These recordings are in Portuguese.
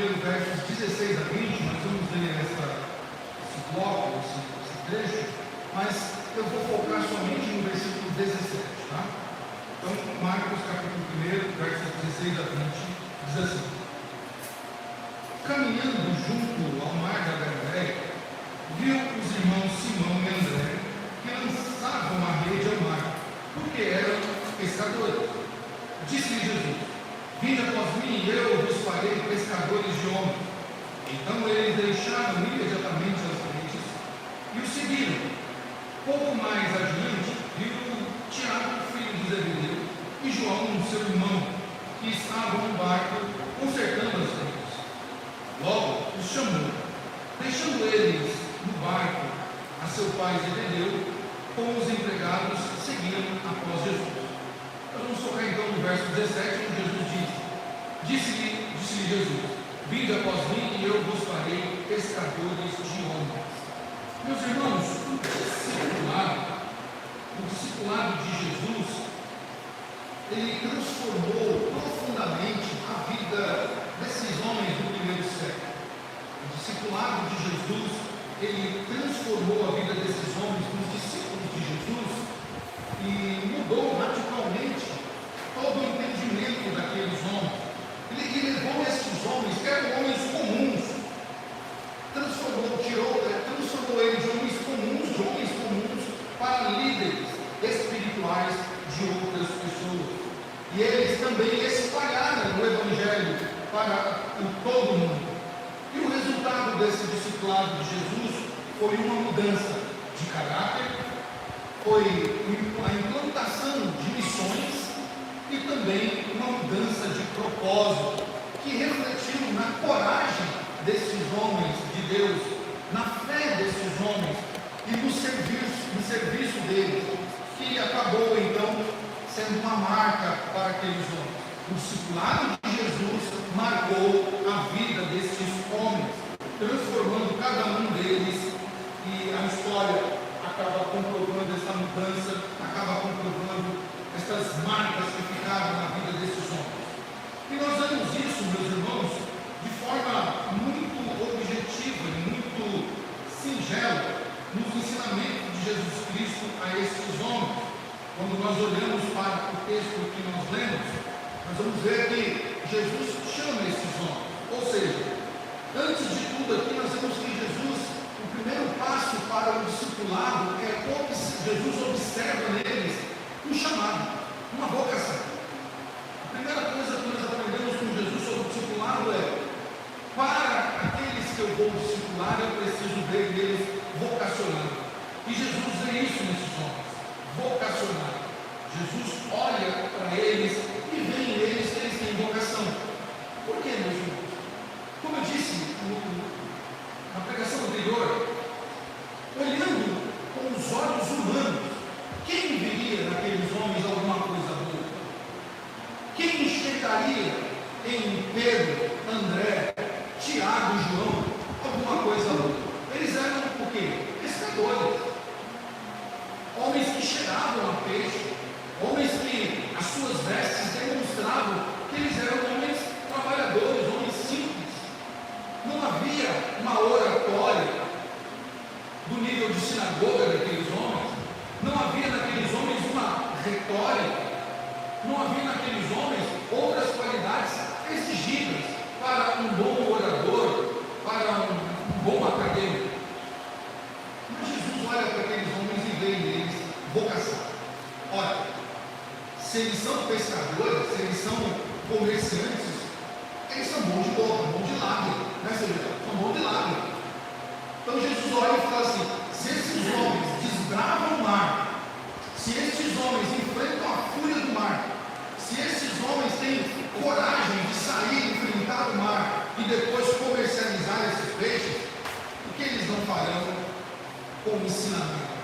ler os versos 16 a 20, nós vamos ler esse bloco, esse trecho, mas eu vou focar somente no versículo 17, tá? Então, Marcos capítulo 1, versos 16 a 20, diz assim: caminhando junto ao mar da Galileia, viu os irmãos Simão e André, que lançavam a rede ao mar, porque eram pescadores. Disse-lhe Jesus: vinde após mim, e eu vos farei pescadores de homens. Então eles deixaram imediatamente as redes e o seguiram. Pouco mais adiante, viu Tiago, filho de Zebedeu, e João, seu irmão, que estavam no barco consertando as redes. Logo os chamou. Deixando eles no barco a seu pai Zebedeu, com os empregados, seguiram após Jesus. Nós vamos focar então no verso 17, onde Jesus diz: disse-lhe Jesus: vinde após mim, e eu vos farei pescadores de homens. Meus irmãos, o discipulado de Jesus, ele transformou profundamente a vida desses homens do primeiro século. O discipulado de Jesus, ele transformou a vida desses homens, dos discípulos de Jesus, e mudou radicalmente todo o entendimento daqueles homens. Ele levou esses homens, que eram homens comuns, transformou eles de homens comuns, para líderes espirituais de outras pessoas. E eles também espalharam o Evangelho para todo mundo. E o resultado desse discipulado de Jesus foi uma mudança de caráter, foi a implantação de missões e também uma mudança de propósito, que refletiu na coragem desses homens de Deus, na fé desses homens e no serviço deles, que acabou então sendo uma marca para aqueles homens. O discipulado de Jesus marcou a vida desses homens, transformando cada um deles, e a história acaba comprovando essa mudança, acaba comprovando essas marcas que ficaram na vida desses homens. E nós vemos isso, meus irmãos, de forma muito objetiva e muito singela nos ensinamentos de Jesus Cristo a esses homens. Quando nós olhamos para o texto que nós lemos, nós vamos ver que Jesus chama esses homens. Ou seja, antes de tudo aqui nós vemos que Jesus, o primeiro passo para o discipulado é Jesus observa neles um chamado, uma vocação. A primeira coisa que nós aprendemos com Jesus sobre o discipulado é: para aqueles que eu vou discipular, eu preciso ver neles vocacionado. E Jesus vê isso nesses homens, vocacionado. Jesus olha para eles e vê em eles que eles têm vocação. Por quê, meus irmãos? Como eu disse na pregação anterior, olhando com os olhos humanos, quem veria naqueles homens alguma coisa boa? Quem enxergaria em Pedro, André, Tiago e João alguma coisa boa? Eles eram o quê? Pescadores. Homens que cheiravam a peixe, homens que as suas vestes demonstravam que eles eram homens trabalhadores, homens simples. Não havia uma oratória do nível de sinagoga daqueles homens, não havia naqueles homens uma retórica, não havia naqueles homens outras qualidades exigidas para um bom orador, para um bom acadêmico. Mas Jesus olha para aqueles homens e vê neles vocação. Olha, se eles são pescadores, se eles são comerciantes, eles são mão de boca, mão de lábio, né, são mão de lábio. Então Jesus olha e fala assim: se esses homens desbravam o mar, se esses homens enfrentam a fúria do mar, se esses homens têm coragem de sair e enfrentar o mar e depois comercializar esses peixes, o que eles não farão com o ensinamento?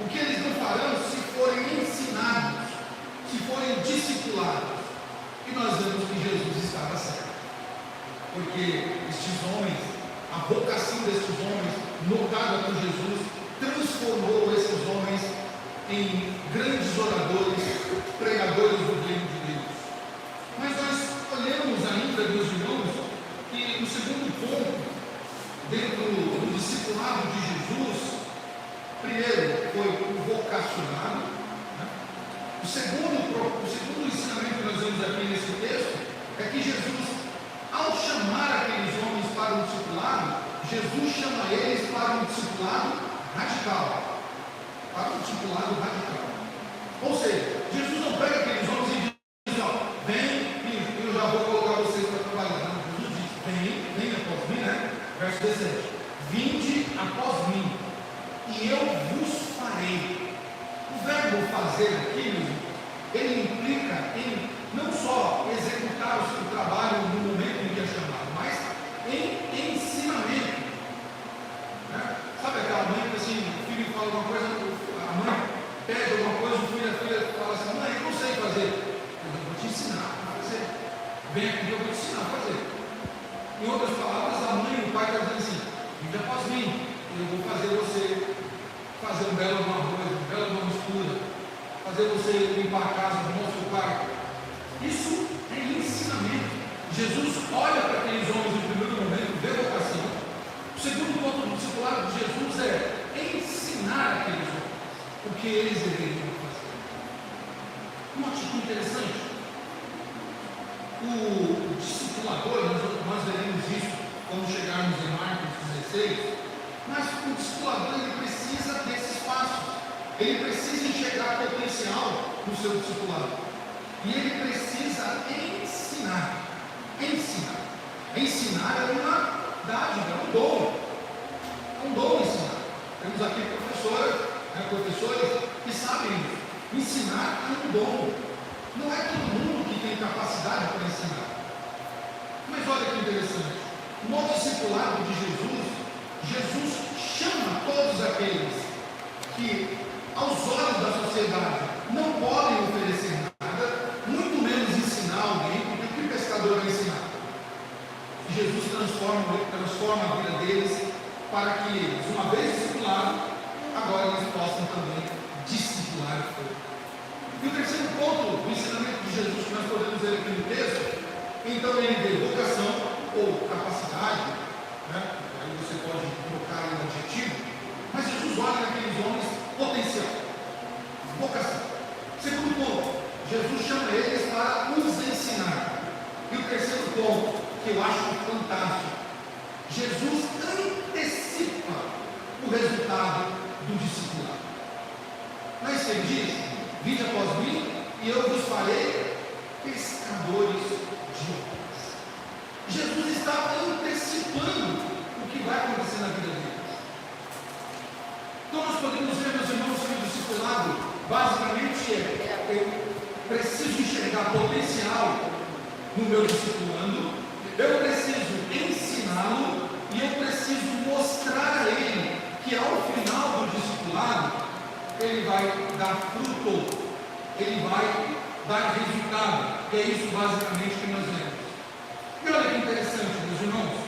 O que eles não farão se forem ensinados, se forem discipulados? E nós vemos que Jesus estava certo, porque estes homens, a vocação destes homens, notada por Jesus, transformou esses homens em grandes oradores, pregadores do reino de Deus. Mas nós olhamos ainda, meus irmãos, que no vocacionado. Né? O segundo ensinamento que nós vemos aqui nesse texto é que Jesus, ao chamar aqueles homens para um discipulado, Jesus chama eles para um discipulado radical. Para um discipulado radical. Ou seja, Jesus não pega aqueles homens e diz, ó, vem, eu já vou colocar vocês para trabalhar. Não, Jesus diz, vem após mim, né? Verso 17. Vinde após mim, e eu vos farei. O verbo fazer aqui, meu irmão, ele implica em não só executar o seu trabalho no momento em que é chamado, mas em ensinamento. Né? Sabe aquela mãe que assim, o filho fala alguma coisa, a mãe pede alguma coisa, o filho e a filha fala assim, mãe, eu não sei fazer. Eu vou te ensinar a fazer. Vem aqui que eu vou te ensinar a fazer. Em outras palavras, a mãe e o pai estão dizendo assim, vinde após mim, eu vou fazer você fazer um belo arroz, uma bela mistura, fazer você limpar a casa do nosso pai. Isso é ensinamento. Jesus olha para aqueles homens no primeiro momento, vê vocação. O segundo ponto do discipulado de Jesus é ensinar aqueles homens o que eles deveriam fazer. Uma atitude interessante. O discipulador, nós veremos isso quando chegarmos em Marcos 16, mas o discipulador ele precisa desses passos. Ele precisa enxergar potencial no seu discipulado. E ele precisa ensinar. Ensinar é uma dádiva, é um dom. É um dom ensinar. Temos aqui professores que sabem isso. Ensinar é um dom. Não é todo mundo que tem capacidade para ensinar. Mas olha que interessante. No discipulado de Jesus chama todos aqueles que, aos olhos da sociedade, não podem oferecer nada, muito menos ensinar alguém, porque o que o pescador vai ensinar? Jesus transforma a vida deles para que eles, uma vez discipulados, agora eles possam também discipular o povo. E o terceiro ponto do ensinamento de Jesus que nós podemos ver aqui no texto, então ele vê vocação ou capacidade, né? Aí você pode trocar um adjetivo, mas Jesus olha naqueles homens potencial, vocação. Segundo ponto, Jesus chama eles para nos ensinar. E o terceiro ponto, que eu acho fantástico, Jesus antecipa o resultado do discipulado. Mas ele diz, vinde após mim, e eu vos farei pescadores de homens. Jesus está antecipando o que vai acontecer na vida deles. Então nós podemos ver, meus irmãos, que o discipulado basicamente eu preciso enxergar potencial no meu discipulando, eu preciso ensiná-lo e eu preciso mostrar a ele que ao final do discipulado ele vai dar fruto, ele vai dar resultado. E é isso basicamente que nós vemos. E olha que interessante, meus irmãos,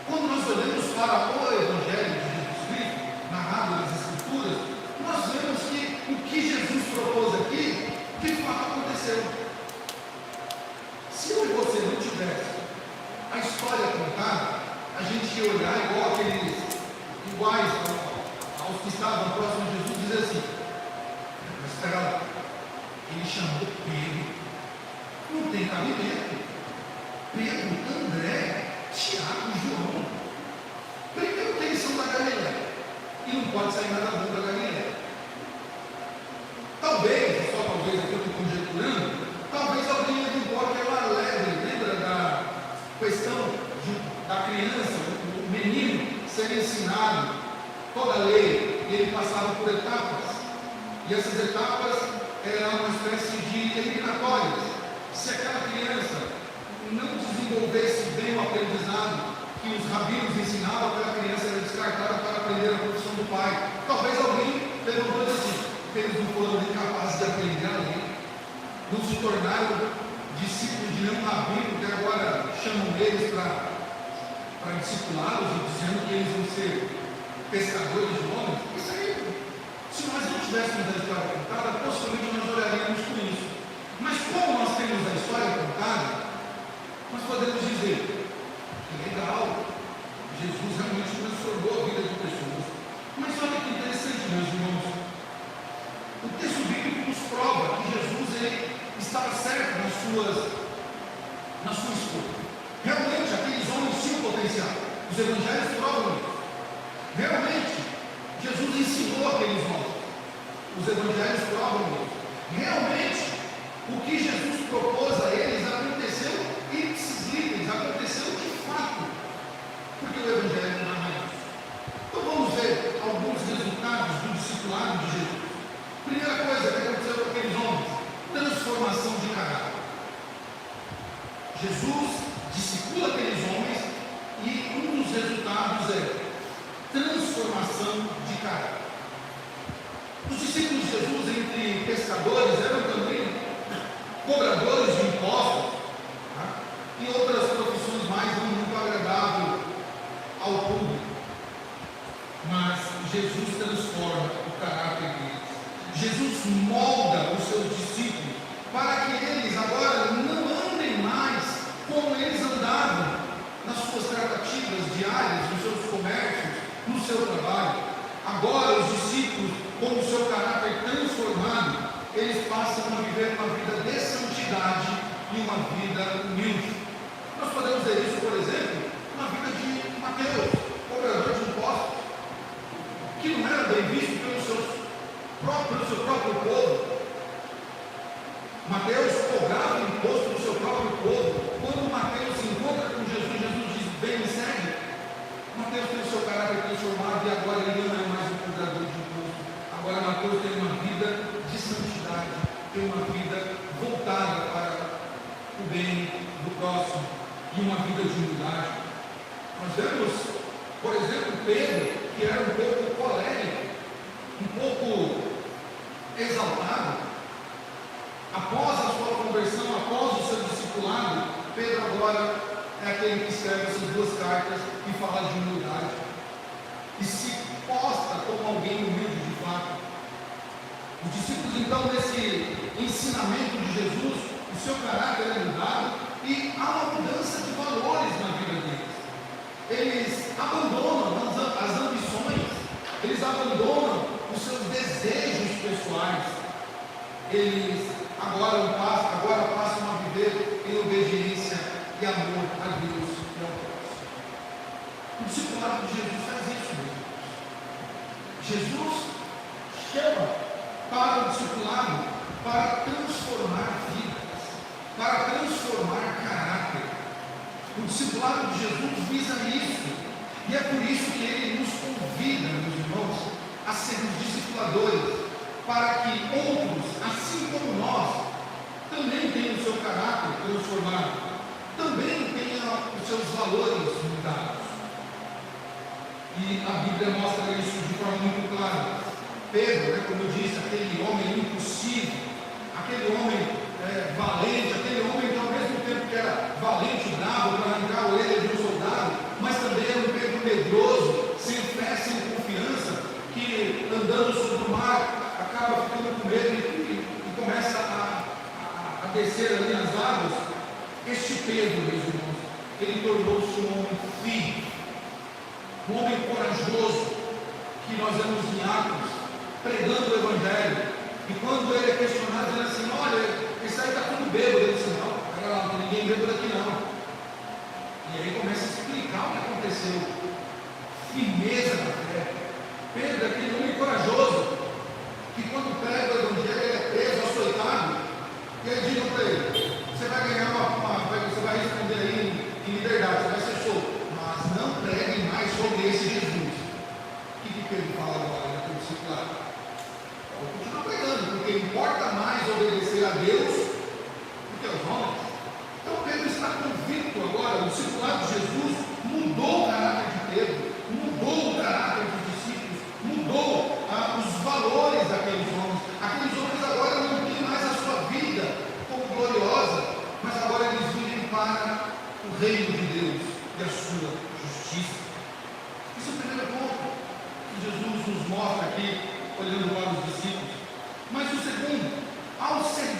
quando nós olhamos para o Evangelho de Jesus Cristo, narrado nas Escrituras, nós vemos que o que Jesus propôs aqui, de fato aconteceu. Se eu e você não tivesse a história contada, a gente ia olhar iguais aos que estavam próximos de Jesus, e dizer assim, mas espera lá, ele chamou Pedro, não tem cabimento. Pedro, André, Tiago e João. Primeiro que eles são da Galileia. E não pode sair nada bom da Galileia. Talvez, só talvez aqui eu estou conjecturando, talvez alguém levantou aquela lebre, lembra da questão da criança, o menino ser ensinado toda a lei, e ele passava por etapas. E essas etapas eram uma espécie de eliminatórias. Se aquela criança não desenvolvesse bem o aprendizado que os rabinos ensinavam, aquela criança era descartada para aprender a profissão do pai. Talvez alguém levantou assim, eles não foram nem capazes de aprender a lei, não se tornaram discípulos de nenhum rabino, que agora chamam eles para discipulá-los e dizendo que eles vão ser pescadores de homens. Isso aí, se nós não tivéssemos a história contada, possivelmente nós olharíamos com isso. Mas como nós temos a história contada, nós podemos dizer que legal, Jesus realmente transformou a vida de pessoas. Mas olha que interessante, meus irmãos, na sua escolha. Realmente, aqueles homens tinham potencial. Os evangelhos provam isso. Realmente, Jesus ensinou aqueles homens. Os evangelhos provam isso. Realmente, o que Jesus propôs a eles aconteceu ipsis literis, aconteceu de fato. Porque o evangelho não é isso. Então vamos ver alguns resultados do discipulado de Jesus. Primeira coisa que aconteceu com aqueles homens: transformação de caráter. Jesus discipula aqueles homens e um dos resultados é transformação de caráter. Os discípulos de Jesus, entre pescadores, eram também cobradores de impostos, tá? E outras profissões mais não muito agradáveis ao público. Mas Jesus transforma o caráter deles. Jesus molda os seus discípulos para que eles agora não andem mais como eles andavam nas suas tratativas diárias, nos seus comércios, no seu trabalho. Agora os discípulos, com o seu caráter transformado, eles passam a viver uma vida de santidade e uma vida humilde. Nós podemos ver isso, por exemplo, na vida de Mateus, cobrador de impostos, que não era bem visto pelo seu próprio povo. Mateus cobrava imposto do seu próprio povo. Quando Mateus se encontra com Jesus, Jesus diz: vem, me segue. Mateus tem o seu caráter transformado e agora ele não é mais um cobrador de imposto. Agora Mateus tem uma vida de santidade, tem uma vida voltada para o bem do próximo e uma vida de humildade. Nós vemos, por exemplo, Pedro, que era um pouco colérico, um pouco exaltado. Após a sua conversão, após o seu discipulado, Pedro agora é aquele que escreve essas duas cartas e fala de humildade e se posta como alguém humilde de fato. Os discípulos, então, nesse ensinamento de Jesus, o seu caráter é mudado e há uma mudança de valores na vida deles. Eles abandonam as ambições, eles abandonam os seus desejos pessoais. Eles agora passam a viver em obediência e amor a Deus e ao próximo. O discipulado de Jesus faz isso, meus irmãos. Jesus chama para o discipulado para transformar vidas, para transformar caráter. O discipulado de Jesus visa isso, e é por isso que ele nos convida, meus irmãos, a sermos discipuladores, para que outros, assim como nós, também tenham o seu caráter transformado, também tenham os seus valores mudados. E a Bíblia mostra isso de forma muito clara. Pedro, como eu disse, aquele homem impossível, aquele homem valente, aquele homem que ao mesmo tempo que era valente e bravo para arrancar a orelha de um soldado, mas também era um Pedro medroso, sem fé, sem confiança, que andando sobre o mar acaba ficando com medo e começa a descer ali nas águas. Este Pedro, meus irmãos, ele tornou-se um homem firme, um homem corajoso, que nós vemos em Atos, pregando o Evangelho. E quando ele é questionado, dizendo assim: olha, esse aí está tudo bêbado. Ele disse: não, não tem ninguém bêbado aqui não. E aí começa a explicar o que aconteceu. Firmeza na fé. Pedro é aquele homem corajoso, que quando prega o Evangelho, ele é preso, açoitado. E aí dizem para ele: você vai ganhar você vai responder aí em liberdade, você vai ser solto. Mas não pregue mais sobre esse Jesus. O que Pedro fala agora naquele discipulado? Vou continuar pregando, porque importa mais obedecer a Deus do que aos homens. Então Pedro está convicto agora. O discipulado de Jesus mudou o caráter de Pedro, mudou o caráter dos discípulos, mudou os valores daqueles homens. Aqueles homens agora não têm mais a sua vida como gloriosa, mas agora eles vivem para o reino de Deus e a sua justiça. Esse é o primeiro ponto que Jesus nos mostra aqui, olhando para os discípulos. Mas o segundo, ao serem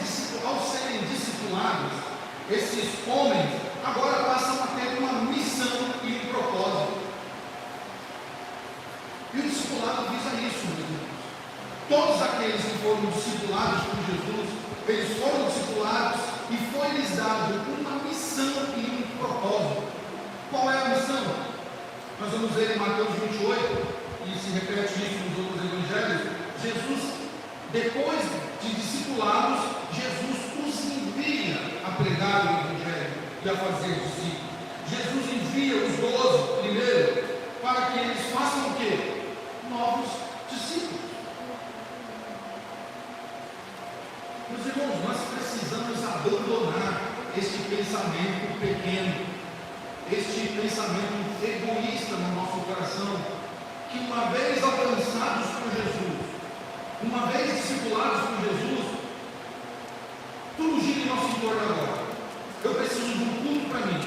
discipulados, esses homens agora passam a ter uma missão e um propósito. E o discipulado visa isso, meus irmãos. Todos aqueles que foram discipulados por Jesus, eles foram discipulados e foi-lhes dado uma missão e um propósito. Qual é a missão? Nós vamos ver em Mateus 28, e se repete isso nos outros evangelhos. Jesus, depois de discipulados, Jesus os envia a pregar o evangelho e a fazer discípulos. Jesus envia os 12 primeiro para que eles façam o quê? Novos discípulos. Meus irmãos, nós precisamos abandonar este pensamento pequeno, este pensamento egoísta no nosso coração, que uma vez alcançados por Jesus, uma vez discipulados por Jesus, tudo gira em nosso entorno agora. Eu preciso de um culto para mim,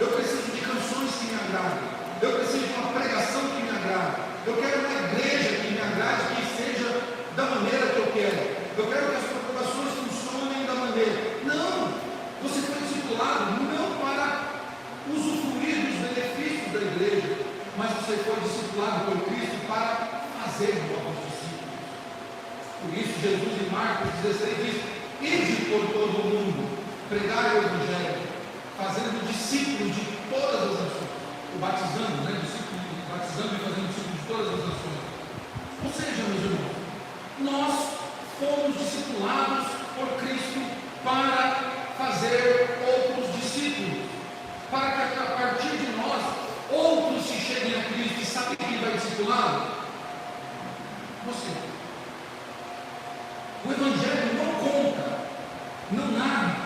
eu preciso de canções que me agradem, eu preciso de uma pregação que me agrade, eu quero uma igreja que me agrade, que seja da maneira que eu quero que as preocupações funcionem da maneira. Não! Você foi discipulado não para usufruir dos benefícios da igreja, mas você foi discipulado por Cristo para fazer novos discípulos. Por isso Jesus em Marcos 16 diz: ide por todo o mundo, pregai o evangelho, fazendo discípulos de todas as nações, batizando e fazendo discípulos de todas as nações. Ou seja, meus irmãos, nós fomos discipulados por Cristo para fazer outros discípulos, para que a partir de nós outros se cheguem a Cristo. E sabe quem vai discipulá-lo? Você. O Evangelho não conta, não narra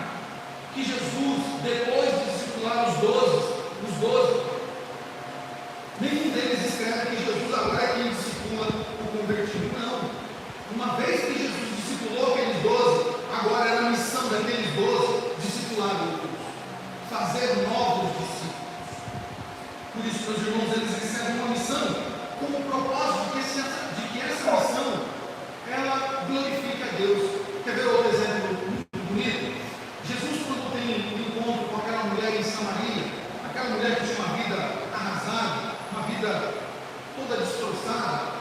que Jesus, depois de discipular os 12, nenhum deles escreve que Jesus agora é quem discipula o convertido. Não. Uma vez que Jesus discipulou aqueles 12, agora era a missão daqueles 12 discipular outros, fazer novos discípulos. Por isso, meus irmãos, eles recebem uma missão com o propósito de que essa missão ela glorifique a Deus. Quer ver outro exemplo muito bonito? Jesus, quando tem um encontro com aquela mulher em Samaria, aquela mulher que tinha uma vida arrasada, uma vida toda destroçada,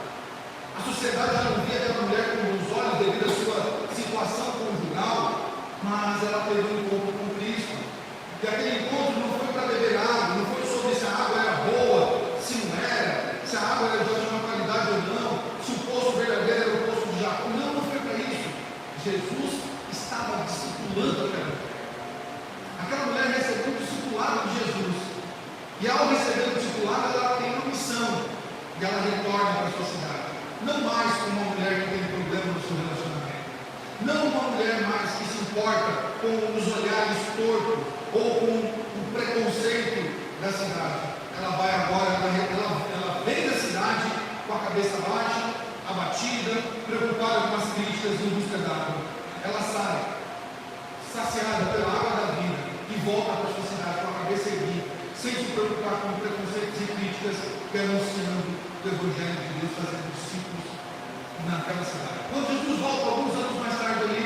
a sociedade já não via aquela mulher com os olhos devido à sua situação conjugal, mas ela teve um encontro com Cristo. E aquele encontro não foi para beber água, não foi sobre se a água era boa, se não era, se a água era de ótima qualidade ou não, se o poço verdadeiro era o poço de Jacó. Não, não foi para isso. Jesus estava discipulando aquela mulher. Aquela mulher recebeu o discipulado de Jesus. E ao receber o discipulado, ela tem uma missão. E ela retorna para a sua cidade. Não mais como uma mulher que tem problema no seu relacionamento. Não uma mulher mais que se importa com os olhares tortos ou com o preconceito da cidade. Ela vai agora, ela vem da cidade com a cabeça baixa, abatida, preocupada com as críticas em busca d'água. Ela sai, saciada pela água da vida, e volta para a sua cidade com a cabeça erguida, sem se preocupar com preconceitos e críticas, anunciando o Evangelho de Deus, fazendo discípulos naquela cidade. Quando Jesus volta, alguns anos mais tarde ali,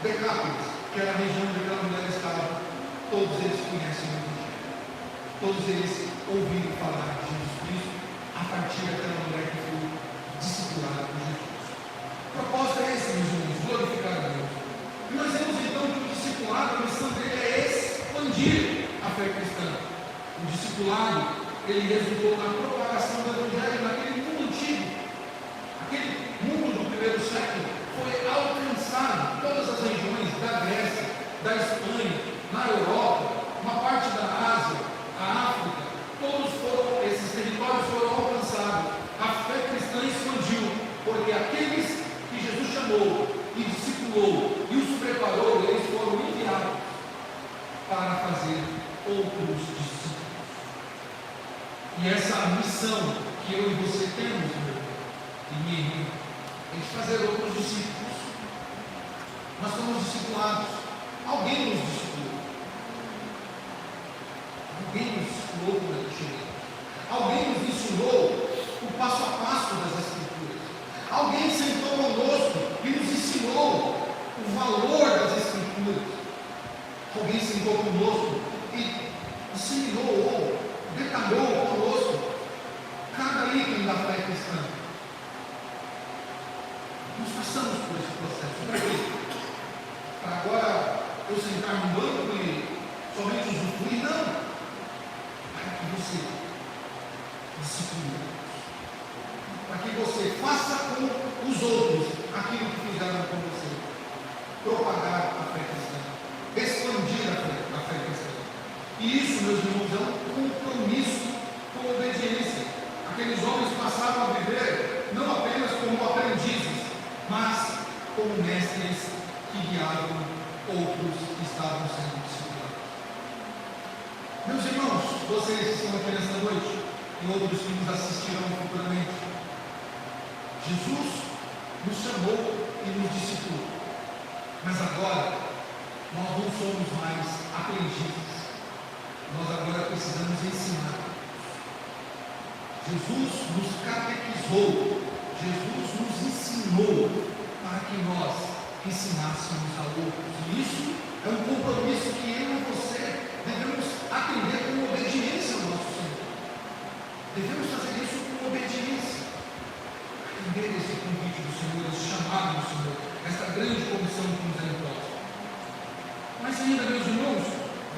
Decápolis, que era a região onde aquela mulher estava, todos eles conhecem o Evangelho. Todos eles ouviram falar de Jesus Cristo a partir daquela mulher que foi discipulada por Jesus. O propósito é esse, meus irmãos, glorificar a Deus. E nós vemos então que o discipulado, a missão dele é expandir a fé cristã. O discipulado, ele resultou na propagação do Evangelho naquele mundo antigo. Aquele mundo do primeiro século foi alcançado, todas as regiões da Grécia, da Espanha, na Europa, uma parte da Ásia, a África, esses territórios foram alcançados. A fé cristã expandiu, porque aqueles que Jesus chamou e discipulou e os preparou, eles foram enviados para fazer outros discípulos. E essa missão que eu e você temos, meu irmão e minha irmã, é de fazer outros discípulos. Nós somos discipulados. Alguém nos discipulou. Alguém nos discipulou quando nós chegamos. Alguém nos ensinou o passo a passo das Escrituras. Alguém sentou conosco e nos ensinou o valor das Escrituras. Alguém sentou conosco e ensinou ou detalhou conosco cada item da fé cristã. Nós passamos por esse processo. Para quê? Para agora eu sentar no banco e somente usufruir, não. Para que você discipline, para que você faça com os outros aquilo que fizeram com você, propagar a fé cristã, expandir a fé cristã. E isso, meus irmãos, é um compromisso com obediência. Aqueles homens passaram a viver não apenas como aprendizes, mas como mestres que guiavam outros que estavam sendo disciplinados. Meus irmãos, vocês que estão aqui nesta noite e outros que nos assistirão futuramente, Jesus nos chamou e nos discipulou, mas agora nós não somos mais aprendizes, nós agora precisamos ensinar. Jesus nos catequizou, Jesus nos ensinou para que nós ensinássemos a outros. E isso é um compromisso que eu e você devemos atender com obediência ao nosso Senhor. Devemos fazer isso com obediência. Atender esse convite do Senhor, esse chamado do Senhor, esta grande comissão que nos é imposta. Mas ainda, meus irmãos,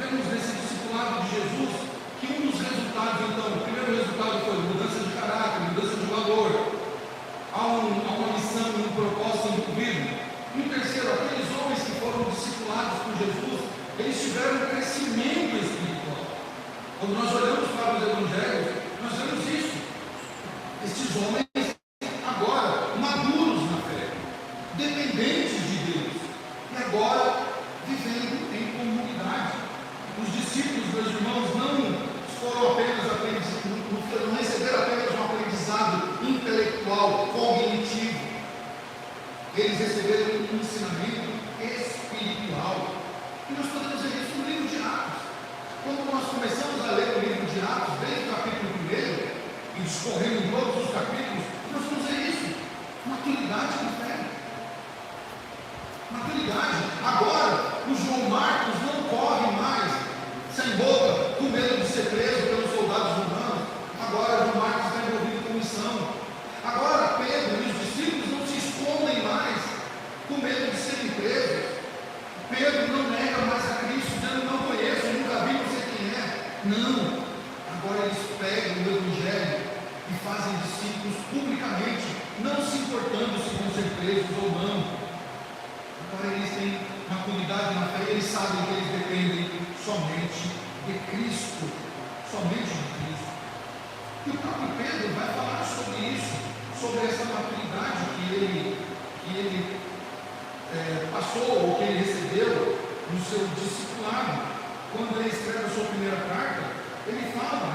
vemos nesse discipulado de Jesus que um dos resultados, então, o primeiro resultado foi mudança de caráter, mudança de valor. Há uma missão e um propósito incluído. E o terceiro, aqueles homens que foram discipulados por Jesus, eles tiveram um crescimento espiritual. Quando nós olhamos para os evangelhos, nós vemos isso. Estes homens agora maduros na fé, dependentes de Deus, e agora vivendo em comunidade. Os discípulos, meus irmãos, não foram apenas não receberam apenas um aprendizado intelectual, cognitivo. Eles receberam um ensinamento espiritual. E nós podemos ver isso no livro de Atos. Quando nós começamos a ler o livro de Atos, desde o capítulo 1 e discorrendo em todos os capítulos, nós vamos ver isso. Maturidade de fé. Maturidade. Agora, o João Marcos não corre mais sem boca, com medo de ser preso pelos soldados romanos. Agora, João Marcos está envolvido com missão. Agora, Pedro e os discípulos não se escondem mais, com medo de serem presos. Pedro não nega mais a Cristo, dizendo: não conheço, nunca vi, não sei quem é. Não. Agora eles pegam o Evangelho e fazem discípulos publicamente, não se importando se vão ser presos ou não. Agora eles têm maturidade na fé, eles sabem que eles dependem somente de Cristo, somente de Cristo. E o próprio Pedro vai falar sobre isso, sobre essa maturidade que ele passou, ou que ele recebeu no seu discipulado. Quando ele escreve a sua primeira carta, ele fala,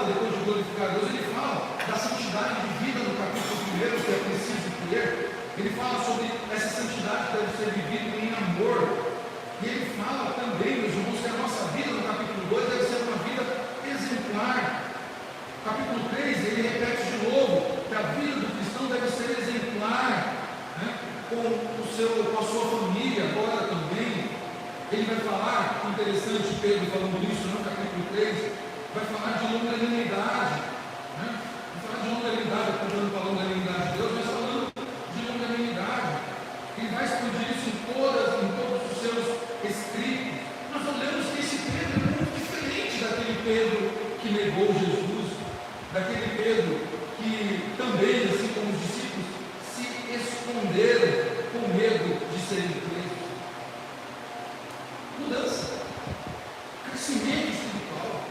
depois de glorificar Deus, ele fala da santidade de vida no capítulo 1, que é preciso ter. Ele fala sobre essa santidade que deve ser vivida em amor. E ele fala também, meus irmãos, que a nossa vida no capítulo 2 deve ser uma vida exemplar. Capítulo 3, ele repete de novo que a vida do cristão deve ser exemplar, né? com a sua família agora também. Ele vai falar, interessante Pedro falando isso no capítulo 3, vai falar de longanimidade, né? Vai falar de longanimidade, apontando para a longanimidade de Deus, mas falando de longanimidade. Ele vai expandir isso em todos os seus escritos. Nós olhamos que esse Pedro é muito diferente daquele Pedro que negou Jesus, daquele Pedro que também, assim como os discípulos, se esconderam com medo de serem presos. Mudança, crescimento espiritual.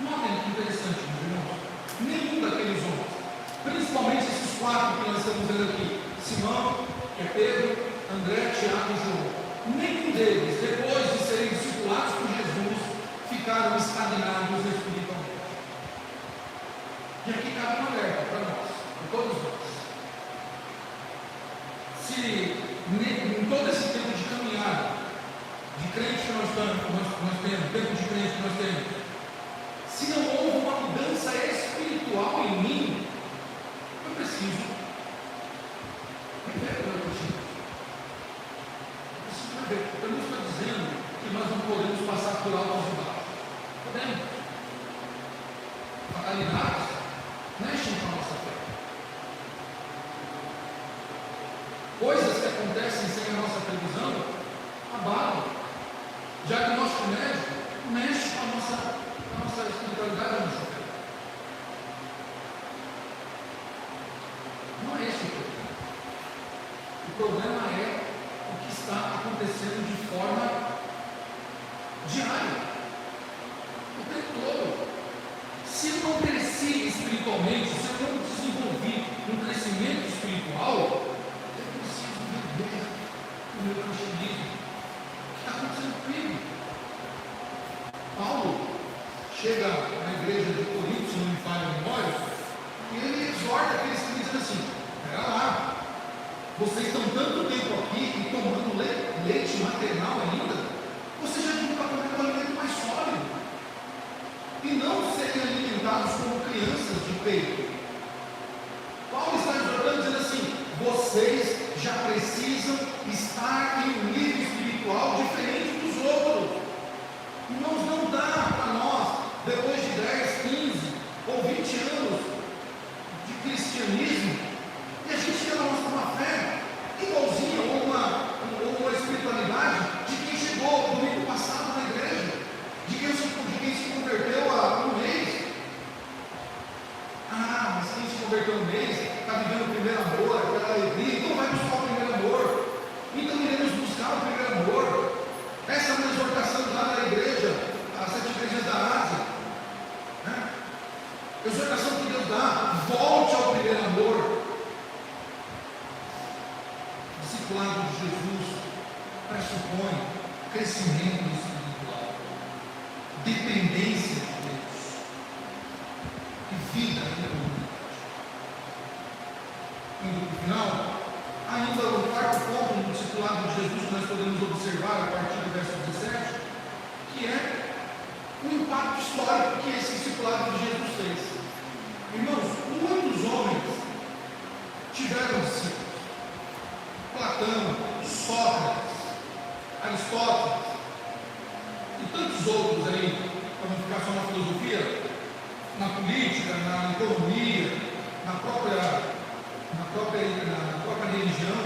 Notem que interessante, meus irmãos. Nenhum daqueles homens, principalmente esses quatro que nós estamos vendo aqui, Simão, que é Pedro, André, Tiago e João, nenhum deles, depois de serem discipulados por Jesus, ficaram estagnados espiritualmente. E aqui cabe uma alerta para nós, para todos nós. Se em todo esse tempo de caminhada, de crente que nós temos, tempo de crente que nós temos, se não houve uma mudança espiritual em mim, eu preciso viver o meu contigo. Eu preciso viver. Eu não estou dizendo que nós não podemos passar por altos e baixos. Podemos. Fatalidades mexem com a nossa fé. Coisas que acontecem sem a nossa previsão abala. Já que o nosso remédio mexe com a nossa espiritualidade, a nossa fé. Não é esse o problema. O problema é o que está acontecendo de forma diária, o tempo todo. Se eu não cresci espiritualmente, se eu não desenvolvi um crescimento espiritual, eu preciso viver o meu cristianismo. O que está acontecendo comigo? Paulo chega na igreja de Corinto, se não me falha a memória, e ele exorta aqueles que dizem assim: pera lá, vocês estão tanto tempo aqui e tomando leite maternal ainda, vocês já deviam estar comendo um alimento mais sólido e não serem alimentados como crianças de peito. Paulo está exortando, dizendo assim: vocês já precisam estar em um nível espiritual diferente dos outros. Irmãos, não dá para nós, depois de 10, 15 ou 20 anos de cristianismo, e a gente tem a nossa fé igualzinha ou uma espiritualidade de quem chegou domingo passado na igreja, de quem se converteu há um mês. Ah, mas quem se converteu há um mês está vivendo o primeiro amor, aquela alegria, então vai buscar o primeiro amor. Então iremos buscar o primeiro amor. Essa é uma exortação lá na igreja, as 7 igrejas da Ásia, né? Exortação que Deus dá: volte ao primeiro amor. Discipulado de Jesus pressupõe crescimento espiritual, dependência de Deus e vida em comunidade. Indo para o final, ainda o quarto ponto no discipulado de Jesus que nós podemos observar a partir do verso 17, que é o impacto histórico que esse discipulado de Jesus fez. Irmãos, muitos homens tiveram discípulos: Platão, Sócrates, Aristóteles e tantos outros aí, para não ficar só na filosofia, na política, na economia, na própria religião.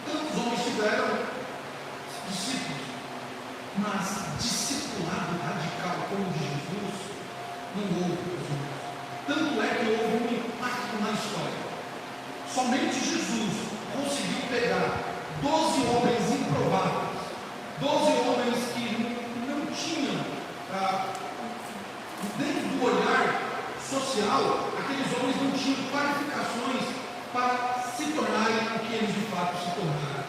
Tantos homens tiveram discípulos, mas discipulado radical como o de Jesus não houve, meus irmãos. Tanto é que houve um impacto na história. Somente Jesus conseguiu pegar 12 homens improváveis, 12 homens que não tinham, dentro do olhar social, aqueles homens não tinham qualificações para se tornarem o que eles de fato se tornaram.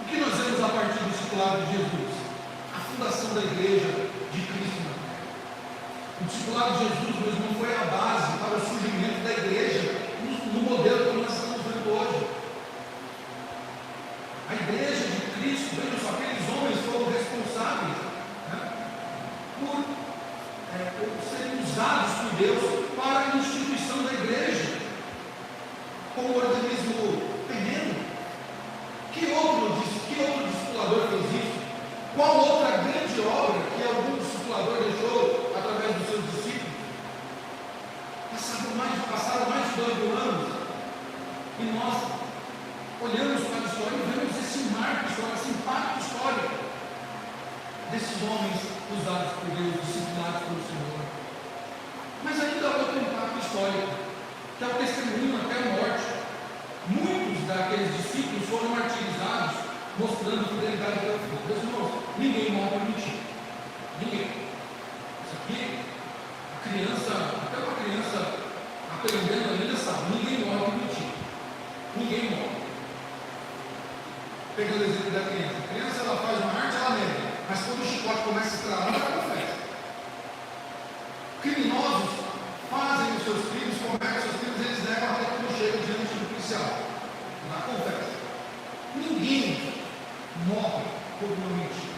O que nós vemos a partir do discipulado de Jesus? A fundação da igreja de Cristo na terra. O discipulado de Jesus, meu irmão, foi a base para o surgimento da igreja no modelo que nós estamos vendo hoje. A igreja de Cristo, vejam só, aqueles homens foram responsáveis, né, por serem usados por Deus para a instituição da igreja como organismo terreno. Que outro discipulador fez isso? Qual outra grande obra que algum discipulador deixou através dos seus discípulos? Passaram mais de 2.000 anos e nós olhamos para a história e vemos esse marco histórico, esse impacto histórico desses homens usados por Deus, discipulados pelo Senhor. Mas ainda há outro impacto histórico, que é o testemunho até a morte. Muitos daqueles discípulos foram martirizados, mostrando fidelidade pelo Filho. Meus irmãos, ninguém morre por mentir. Ninguém. Isso aqui, até uma criança aprendendo ainda sabe, ninguém morre por mentir. Ninguém morre. Pegando o exemplo da criança. A criança, ela faz uma arte, ela nega. Mas quando o chicote começa a estralar, ela confessa. Criminosos fazem os seus crimes, cometem os seus crimes, eles negam até que não chegam diante do policial. Lá confessa. Ninguém morre por uma mentira.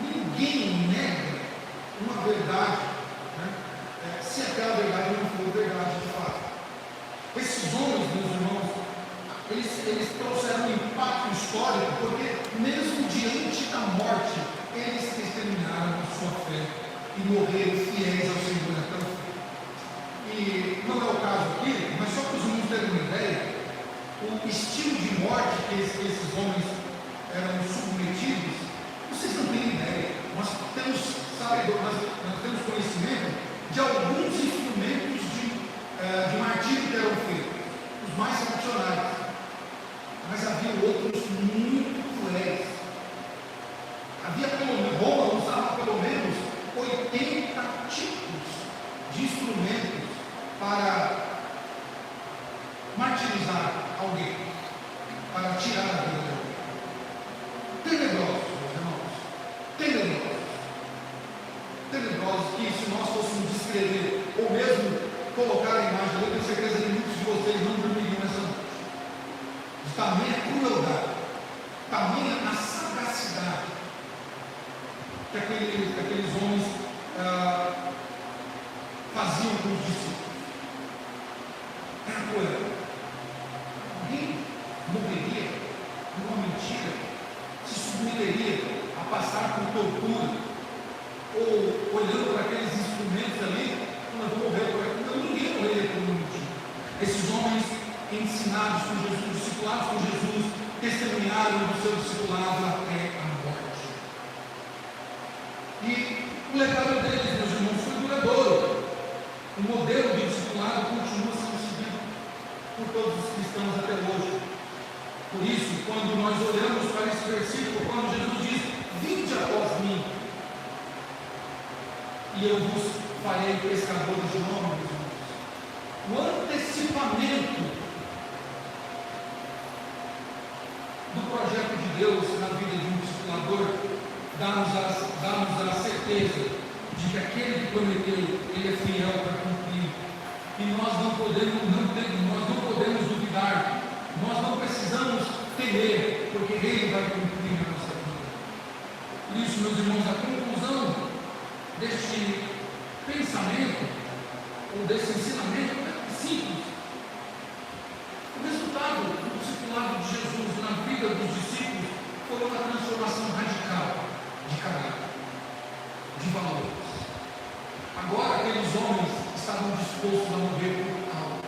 Ninguém nega uma verdade, né, se aquela verdade não for verdade de fato. Esses homens, meus irmãos, eles trouxeram um impacto histórico, porque mesmo diante da morte, eles testemunharam a sua fé e morreram fiéis ao Senhor até o fim. E não é o caso aqui, mas só para os irmãos terem uma ideia, o estilo de morte que esses homens eram submetidos, vocês não têm ideia. Nós temos conhecimento de alguns instrumentos de martírio que eram feitos, os mais tradicionais, mas havia outros muito cruéis. Roma usava pelo menos 80 tipos de instrumentos para martirizar alguém, para tirar a vida de alguém. Tenebrosos, meus irmãos, tenebrosos, que se nós fôssemos descrever, ou mesmo colocar a imagem, eu tenho certeza que muitos de vocês não dormiriam nessa noite. De tamanha crueldade, tamanha a sagacidade que aqueles homens faziam com os discípulos. Era cruel. Alguém morreria numa mentira, se submeteria a passar por tortura, ou olhando para aqueles instrumentos ali, eu vou morrer por aqui. Não, ninguém morreria por uma mentira. Esses homens ensinados por Jesus, discipulados por Jesus, testemunharam do seu discipulado até a morte. E o legado deles, meus irmãos, foi duradouro. O modelo de discipulado continua sendo seguido por todos os cristãos até hoje. Por isso, quando nós olhamos para esse versículo, quando Jesus diz: vinde após mim, e eu vos farei pescadores de homens, meus irmãos. O antecipamento do projeto de Deus na vida de um discipulador dá-nos a certeza de que aquele que prometeu, ele é fiel para cumprir. E nós não podemos duvidar, nós não precisamos temer, porque ele vai cumprir na nossa vida. Por isso, meus irmãos, a conclusão deste pensamento, ou desse ensinamento, é simples. O resultado do discipulado de Jesus na vida dos discípulos foi uma transformação radical de caráter, de valores. Agora aqueles homens estavam dispostos a morrer por algo.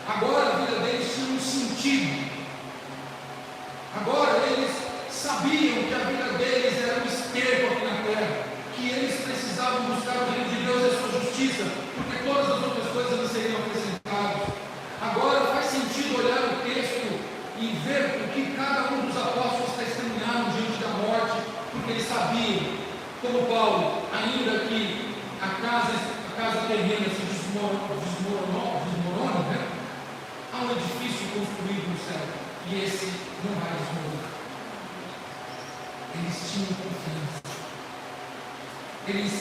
Agora a vida deles tinha um sentido. Agora eles sabiam que a vida deles era um esterco aqui na terra, que eles precisavam buscar o reino de Deus e a sua justiça, porque todas as outras coisas não seriam acrescentadas. Agora faz sentido olhar o texto e ver o que cada um dos apóstolos testemunharam diante da morte, porque eles sabiam, como Paulo, ainda que a casa terrena se desmorona, né? Há um edifício construído no céu, e esse não vai desmoronar. Eles tinham confiança. Eles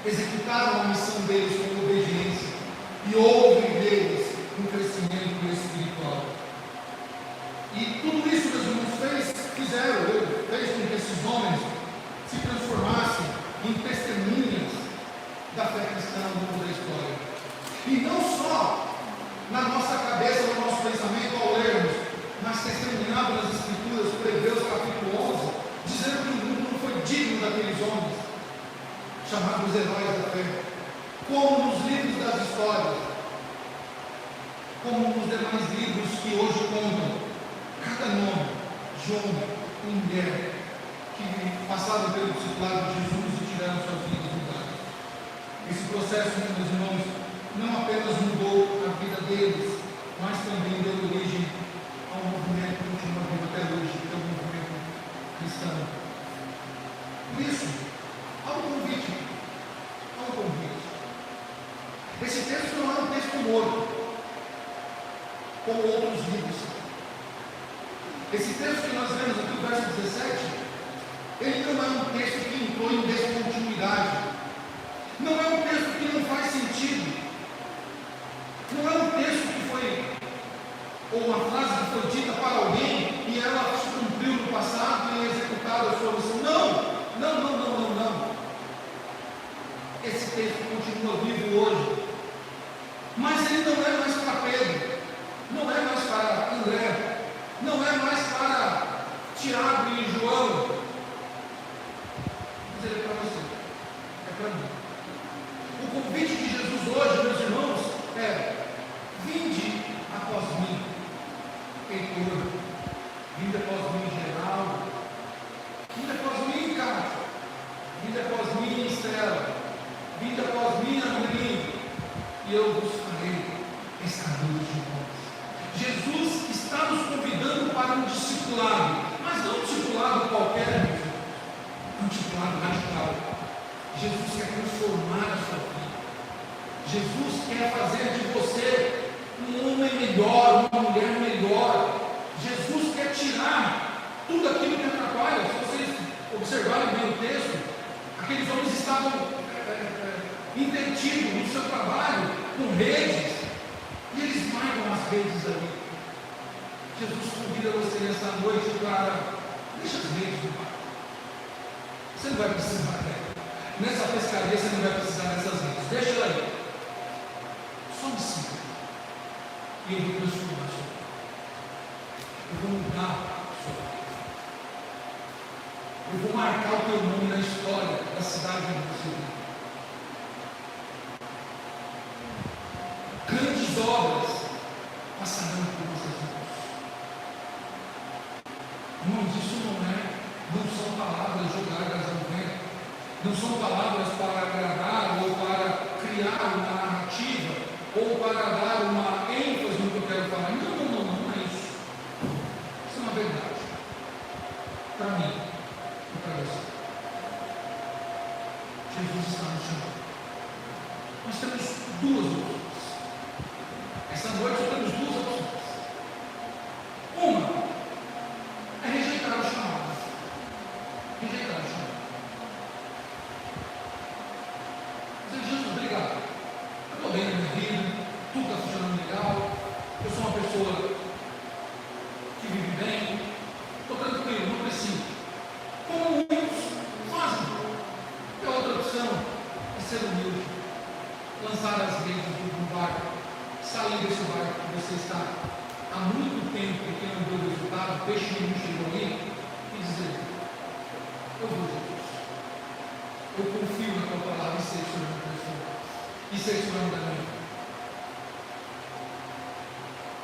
executaram a missão deles com obediência, e houve neles um crescimento espiritual. E tudo isso, meus irmãos, fez com que esses homens se transformassem em testemunhas da fé cristã ao longo da história. E não só na nossa cabeça, no nosso pensamento ao lermos, mas testemunhado nas Escrituras, por Hebreus capítulo 11, dizendo que o mundo não foi digno daqueles homens, chamados heróis da fé, como nos livros das histórias, como nos demais livros que hoje contam cada nome de homem e mulher que passaram pelo discipulado de Jesus e tiveram suas vidas mudadas. Esse processo, meus irmãos, não apenas mudou a vida deles, mas também deu origem a um movimento que continua vivo até hoje, que é o movimento cristão. Por isso, há um convite. Esse texto não é um texto morto, como outros livros. Esse texto que nós vemos aqui, o verso 17, ele não é um texto que entrou em descontinuidade. Não é um texto que não faz sentido. Não é um texto que foi, ou uma frase que foi dita para alguém e ela se cumpriu no passado e é executada a sua missão. Não. Esse texto continua vivo hoje. Mas ele não é mais para Pedro, não é mais para André, não é mais para Tiago e João, mas ele é para você, é para mim. O convite de Jesus hoje, meus irmãos, é: vinde após mim, Heitor, Vinde após mim, Geraldo. Vinde após mim, Cássio. Vinde após mim, Estela. Vinde após mim, Amorim. E eu vos farei pescadores de homens. Jesus está nos convidando para um discipulado, mas não um discipulado qualquer, um discipulado radical. Jesus quer transformar a sua vida. Jesus quer fazer de você um homem melhor, uma mulher melhor. Jesus quer tirar tudo aquilo que atrapalha. Se vocês observarem bem o texto, aqueles homens estavam entretidos no seu trabalho, com redes, e eles marcam as redes ali. Jesus convida você nessa noite para deixa as redes do barco. Você não vai precisar dela. Nessa pescaria você não vai precisar dessas redes. Deixa ela aí. Só me siga. E eu vou transformar a sua vida. Eu vou mudar a sua vida. Eu vou marcar o teu nome na história da cidade onde você vive. Grandes obras passarão por nossas mãos. Irmãos, isso não são palavras jogadas ao vento, não são palavras para agradar ou para criar uma narrativa ou para dar uma ênfase no que eu quero falar. Não é isso. Isso é uma verdade para mim e para você. Jesus está nos chamando. Nós temos duas opções. Essa noite nós temos duas opções. Uma é rejeitar o chamado. Rejeitar o chamado. Dizer, Jesus, obrigado. Eu estou bem na minha vida, tudo está funcionando legal. Eu sou uma pessoa que vive bem. Estou tranquilo, não preciso. Como muitos fazem. E a outra opção é ser humilde. Lançar as redes do barco. Sair desse barco que você está há muito tempo e que não deu resultado, peixe nenhum chegou ali, e dizer, eu vou, Jesus, eu confio na tua palavra e sei que o Senhor me transforma, e sei que o Senhor me dá minha vida.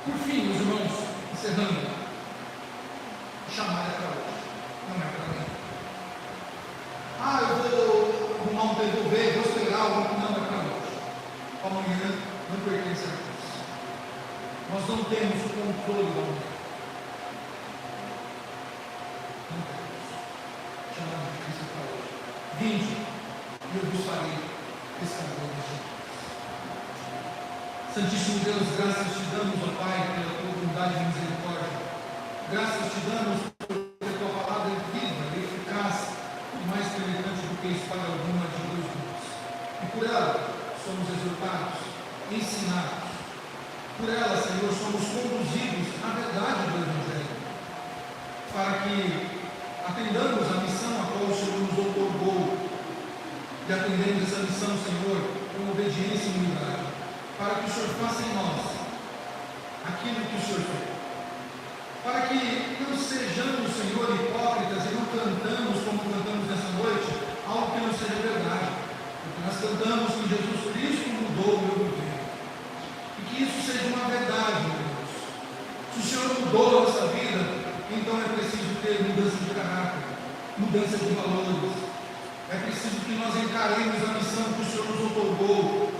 Por fim, meus irmãos, encerrando, a chamada é para hoje, não é para mim. Eu vou arrumar um devolver, vou esperar algo, não é para hoje. Amanhã não pertence a nós. Nós não temos o controle da manhã. Não temos. Chamado de Cristo para hoje. Vinde, e eu vos farei pescadores de homens. Santíssimo Deus, graças te damos, ó Pai, pela tua bondade e misericórdia. Graças te damos porque a tua palavra é viva, é eficaz e mais penetrante do que a espada alguma de dois gumes. E por ela somos exortados, ensinados. Por ela, Senhor, somos conduzidos à verdade do Evangelho, para que atendamos a missão a qual o Senhor nos outorgou, e atendemos essa missão, Senhor, com obediência e humildade, para que o Senhor faça em nós aquilo que o Senhor quer, para que não sejamos, Senhor, hipócritas e não cantamos como cantamos nessa noite, algo que não seja verdade, porque nós cantamos que Jesus Cristo mudou o meu governo. E que isso seja uma verdade, meu Deus. Se o Senhor mudou a nossa vida, então é preciso ter mudança de caráter, mudança de valores. É preciso que nós encaremos a missão que o Senhor nos outorgou.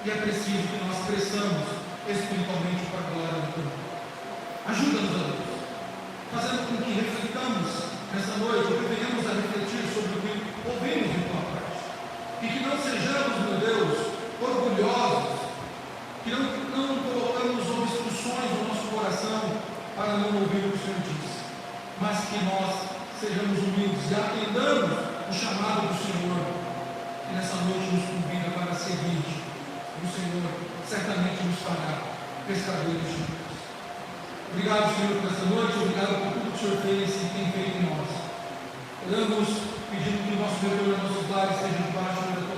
E é preciso que nós cresçamos espiritualmente para a glória do teu nome. Ajuda-nos, a Deus, fazendo com que reflitamos nessa noite, que venhamos a refletir sobre o que ouvimos em tua parte. E que não sejamos, meu Deus, orgulhosos, que não colocamos obstruções no nosso coração para não ouvir o que o Senhor diz, mas que nós sejamos humildes e atendamos o chamado do Senhor, que nessa noite nos convida para seguir. E o Senhor certamente nos fará pescadores de homens. Obrigado, Senhor, por essa noite, obrigado por tudo que o Senhor fez e tem feito em nós. Oramos pedindo que o nosso retorno, nossos lares, seja debaixo da tua